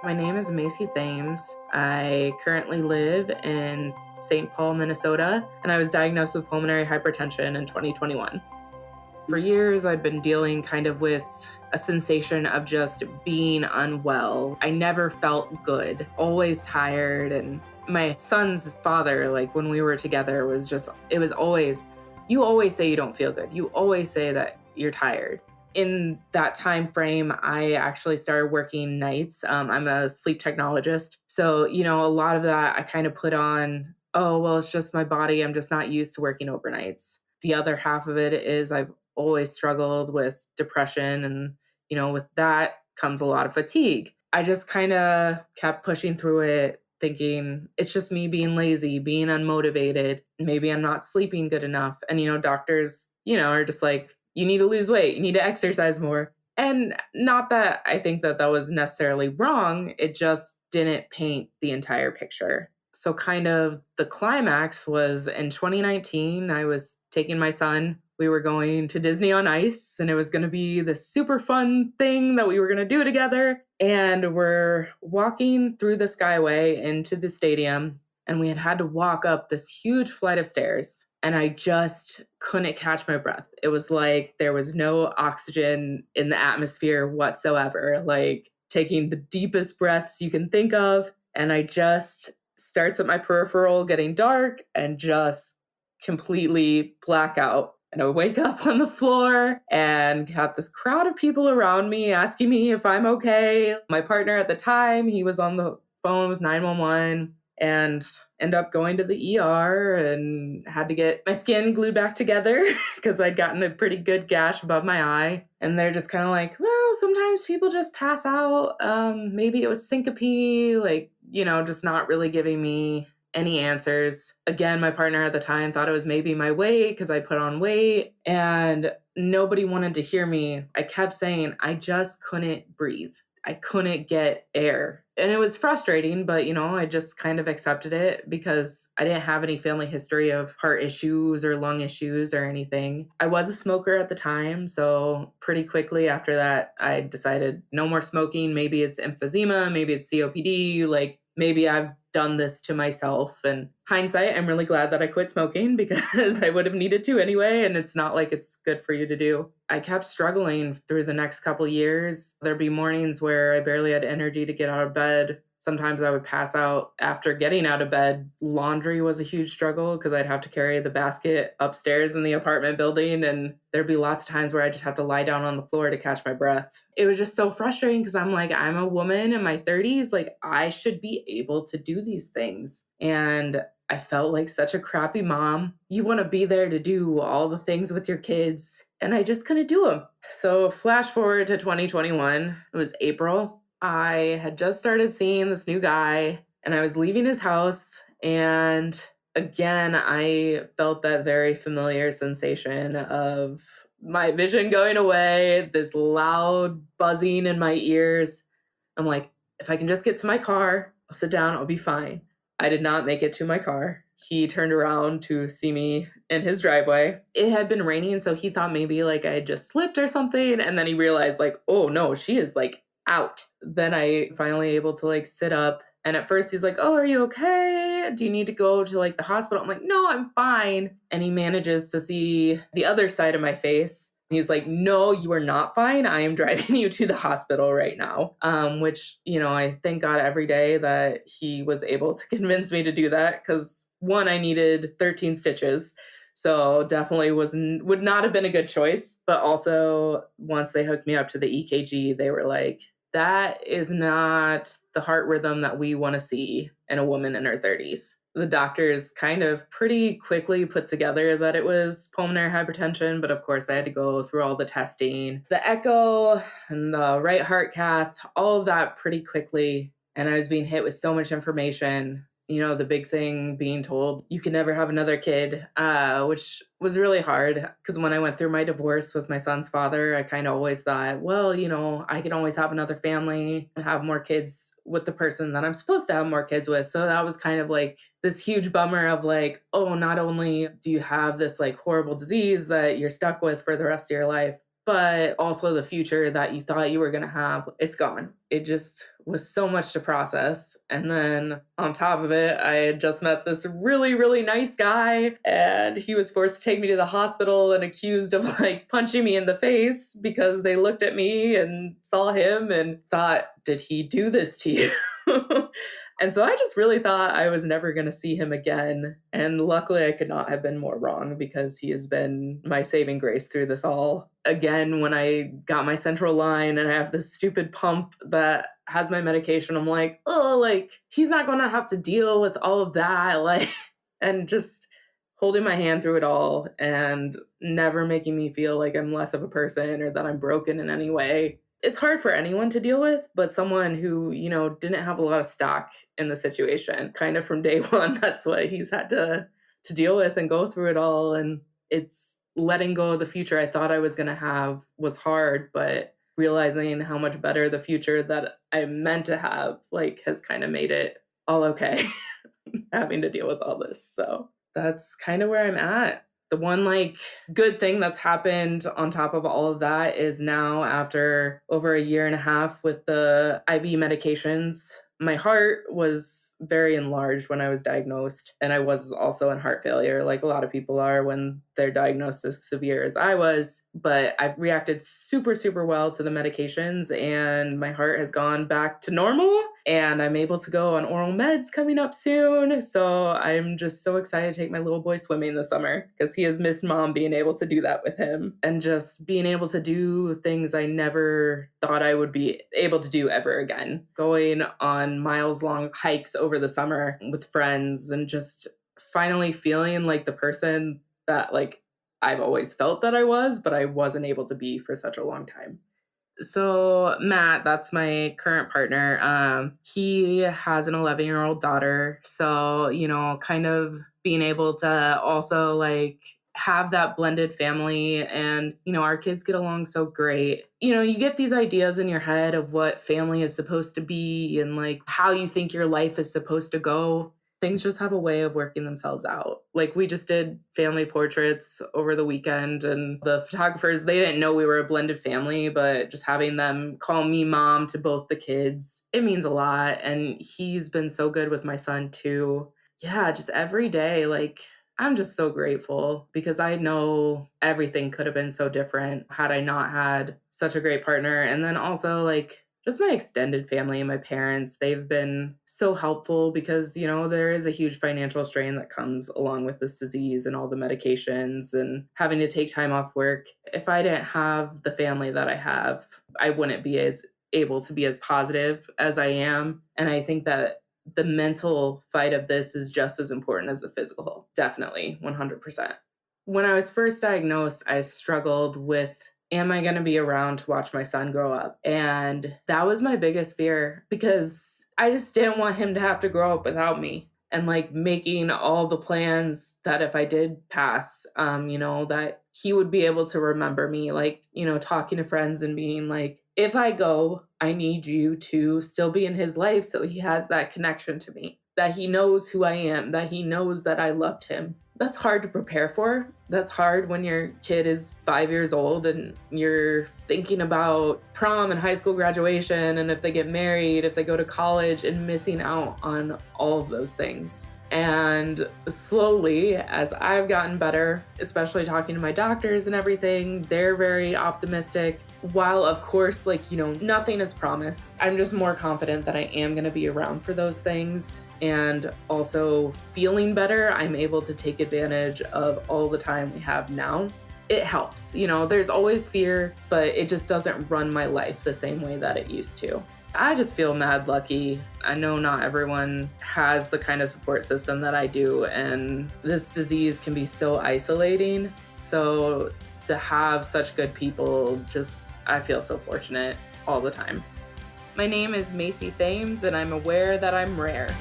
My name is Macy Thames. I currently live in St. Paul, Minnesota, and I was diagnosed with pulmonary hypertension in 2021. For years, I've been dealing kind of with a sensation of just being unwell. I never felt good, always tired. And my son's father, like when we were together, it was always, you always say you don't feel good. You always say that you're tired. In that time frame, I actually started working nights. I'm a sleep technologist. So, a lot of that I kind of put on, oh, well, it's just my body. I'm just not used to working overnights. The other half of it is I've always struggled with depression. And, with that comes a lot of fatigue. I just kind of kept pushing through it, thinking it's just me being lazy, being unmotivated. Maybe I'm not sleeping good enough. And, doctors, are just like, you need to lose weight, you need to exercise more. And not that I think that that was necessarily wrong, it just didn't paint the entire picture. So kind of the climax was in 2019, I was taking my son. We were going to Disney on Ice, and it was going to be this super fun thing that we were going to do together. And we're walking through the Skyway into the stadium, and we had to walk up this huge flight of stairs. And I just couldn't catch my breath. It was like there was no oxygen in the atmosphere whatsoever, like taking the deepest breaths you can think of. And I just starts at my peripheral getting dark and just completely black out. And I wake up on the floor and got this crowd of people around me asking me if I'm okay. My partner at the time, he was on the phone with 911. And end up going to the ER and had to get my skin glued back together because I'd gotten a pretty good gash above my eye. And they're just kind of like, well, sometimes people just pass out. Maybe it was syncope, just not really giving me any answers. Again, my partner at the time thought it was maybe my weight because I put on weight, and nobody wanted to hear me. I kept saying I just couldn't breathe. I couldn't get air. And it was frustrating, but, I just kind of accepted it because I didn't have any family history of heart issues or lung issues or anything. I was a smoker at the time, so pretty quickly after that, I decided no more smoking. Maybe it's emphysema, maybe it's COPD, maybe I've done this to myself. And hindsight, I'm really glad that I quit smoking because I would have needed to anyway. And it's not like it's good for you to do. I kept struggling through the next couple years. There'd be mornings where I barely had energy to get out of bed. Sometimes I would pass out after getting out of bed. Laundry was a huge struggle because I'd have to carry the basket upstairs in the apartment building. And there'd be lots of times where I just have to lie down on the floor to catch my breath. It was just so frustrating because I'm like, I'm a woman in my 30s. I should be able to do these things. And I felt like such a crappy mom. You want to be there to do all the things with your kids, and I just couldn't do them. So flash forward to 2021. It was April. I had just started seeing this new guy, and I was leaving his house, and again, I felt that very familiar sensation of my vision going away, this loud buzzing in my ears. I'm like, if I can just get to my car, I'll sit down, I'll be fine. I did not make it to my car. He turned around to see me in his driveway. It had been raining, so he thought maybe I had just slipped or something. And then he realized oh no, she is out. Then I finally able to sit up. And at first he's like, oh, are you okay? Do you need to go to the hospital? I'm like, no, I'm fine. And he manages to see the other side of my face. He's like, no, you are not fine. I am driving you to the hospital right now. Which, I thank God every day that he was able to convince me to do that because one, I needed 13 stitches. So definitely would not have been a good choice. But also once they hooked me up to the EKG, they were like, that is not the heart rhythm that we want to see in a woman in her 30s. The doctors kind of pretty quickly put together that it was pulmonary hypertension, but of course I had to go through all the testing, the echo and the right heart cath, all of that pretty quickly. And I was being hit with so much information. The big thing being told you can never have another kid, which was really hard because when I went through my divorce with my son's father, I kind of always thought, well, I can always have another family and have more kids with the person that I'm supposed to have more kids with. So that was kind of this huge bummer of oh, not only do you have this horrible disease that you're stuck with for the rest of your life, but also the future that you thought you were going to have, it's gone. It just was so much to process. And then on top of it, I had just met this really, really nice guy, and he was forced to take me to the hospital and accused of like punching me in the face because they looked at me and saw him and thought, did he do this to you? And so I just really thought I was never going to see him again. And luckily, I could not have been more wrong, because he has been my saving grace through this all. Again, when I got my central line and I have this stupid pump that has my medication, I'm like, oh, like, he's not going to have to deal with all of that. Like, and just holding my hand through it all and never making me feel like I'm less of a person or that I'm broken in any way. It's hard for anyone to deal with, but someone who, didn't have a lot of stock in the situation, kind of from day one, that's what he's had to deal with and go through it all. And it's letting go of the future I thought I was going to have was hard, but realizing how much better the future that I meant to have, like, has kind of made it all okay, having to deal with all this. So that's kind of where I'm at. The one good thing that's happened on top of all of that is now, after over a year and a half with the IV medications, my heart was very enlarged when I was diagnosed. And I was also in heart failure, like a lot of people are when they're diagnosed as severe as I was. But I've reacted super, super well to the medications, and my heart has gone back to normal. And I'm able to go on oral meds coming up soon. So I'm just so excited to take my little boy swimming this summer, because he has missed mom being able to do that with him, and just being able to do things I never thought I would be able to do ever again. Going on miles-long hikes over the summer with friends, and just finally feeling like the person that I've always felt that I was, but I wasn't able to be for such a long time. So Matt, that's my current partner. He has an 11-year-old daughter. So, kind of being able to also have that blended family, and, our kids get along so great. You get these ideas in your head of what family is supposed to be and how you think your life is supposed to go. Things just have a way of working themselves out. We just did family portraits over the weekend, and the photographers, they didn't know we were a blended family, but just having them call me mom to both the kids, it means a lot. And he's been so good with my son too. Yeah, just every day, I'm just so grateful, because I know everything could have been so different had I not had such a great partner. And then also just my extended family and my parents, they've been so helpful, because, there is a huge financial strain that comes along with this disease and all the medications and having to take time off work. If I didn't have the family that I have, I wouldn't be as able to be as positive as I am. And I think that the mental fight of this is just as important as the physical. Definitely, 100%. When I was first diagnosed, I struggled with, am I going to be around to watch my son grow up? And that was my biggest fear, because I just didn't want him to have to grow up without me. And making all the plans that if I did pass, that he would be able to remember me, talking to friends and being like, if I go, I need you to still be in his life, so he has that connection to me, that he knows who I am, that he knows that I loved him. That's hard to prepare for. That's hard when your kid is 5 years old and you're thinking about prom and high school graduation, and if they get married, if they go to college, and missing out on all of those things. And slowly, as I've gotten better, especially talking to my doctors and everything, they're very optimistic. While, of course, nothing is promised, I'm just more confident that I am going to be around for those things. And also feeling better, I'm able to take advantage of all the time we have now. It helps. There's always fear, but it just doesn't run my life the same way that it used to. I just feel mad lucky. I know not everyone has the kind of support system that I do, and this disease can be so isolating. So to have such good people, I feel so fortunate all the time. My name is Macy Thames, and I'm aware that I'm rare.